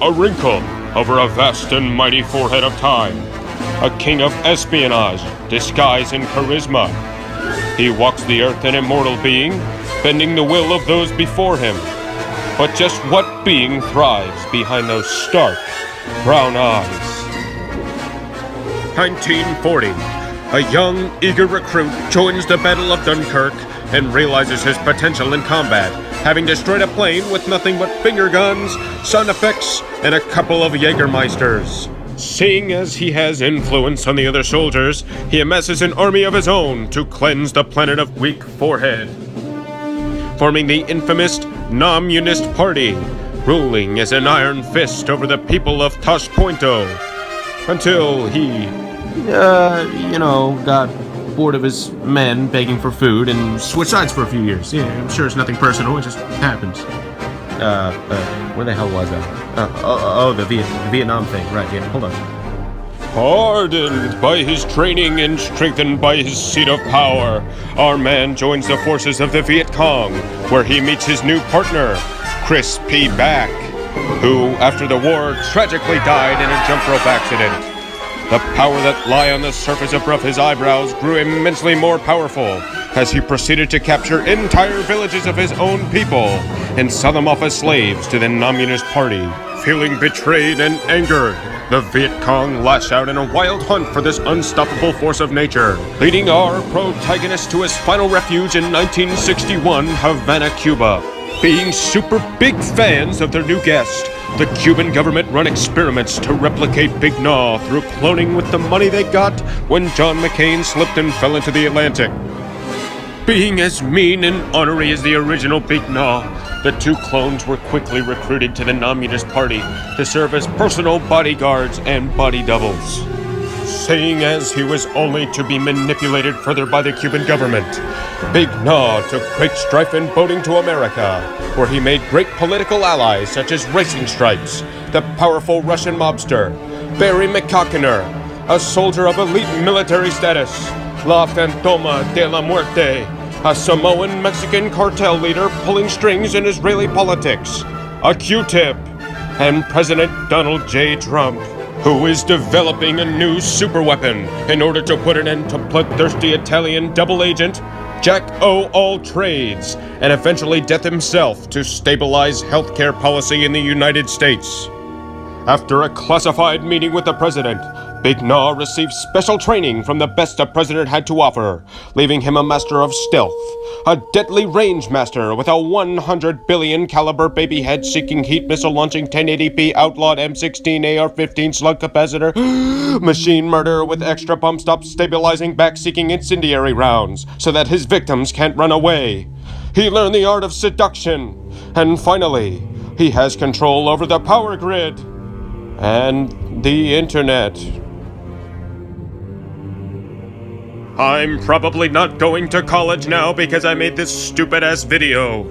a wrinkle over a vast and mighty forehead of time, a king of espionage, disguise, and charisma. He walks the earth an immortal being, bending the will of those before him. But just what being thrives behind those stark, brown eyes? 1940. A young, eager recruit joins the Battle of Dunkirk and realizes his potential in combat, having destroyed a plane with nothing but finger guns, sound effects, and a couple of Jägermeisters. Seeing as he has influence on the other soldiers, he amasses an army of his own to cleanse the planet of weak forehead, forming the infamous Namunist Party, ruling as an iron fist over the people of Tashpointo, until he, got bored of his men begging for food and switched sides for a few years. Yeah, I'm sure it's nothing personal, it just happens. Where the hell was I? The Vietnam thing, right, yeah, hold on. Hardened by his training and strengthened by his seat of power, our man joins the forces of the Viet Cong, where he meets his new partner, Chris P. Back, who, after the war, tragically died in a jump rope accident. The power that lay on the surface above his eyebrows grew immensely more powerful as he proceeded to capture entire villages of his own people and sell them off as slaves to the Namunist Party. Feeling betrayed and angered, the Viet Cong lash out in a wild hunt for this unstoppable force of nature, leading our protagonist to his final refuge in 1961, Havana, Cuba. Being super big fans of their new guest, the Cuban government run experiments to replicate Big Gnaw through cloning with the money they got when John McCain slipped and fell into the Atlantic. Being as mean and ornery as the original Big Gnaw, the two clones were quickly recruited to the Namunist Party to serve as personal bodyguards and body doubles. Seeing as he was only to be manipulated further by the Cuban government, Big Gnaw took great strife in boating to America, where he made great political allies such as Racing Stripes, the powerful Russian mobster, Barry McCockiner, a soldier of elite military status, La Fantoma de la Muerte, a Samoan Mexican cartel leader pulling strings in Israeli politics, a Q-tip, and President Donald J. Trump, who is developing a new superweapon in order to put an end to bloodthirsty Italian double agent Jack O. All Trades, and eventually death himself to stabilize healthcare policy in the United States. After a classified meeting with the president, Big Gnaw received special training from the best a president had to offer, leaving him a master of stealth, a deadly range master with a 100 billion caliber baby head seeking heat missile launching 1080p outlawed M16 AR-15 slug capacitor, machine murder with extra bump stop stabilizing back seeking incendiary rounds so that his victims can't run away. He learned the art of seduction, and finally, he has control over the power grid and the internet. I'm probably not going to college now because I made this stupid-ass video.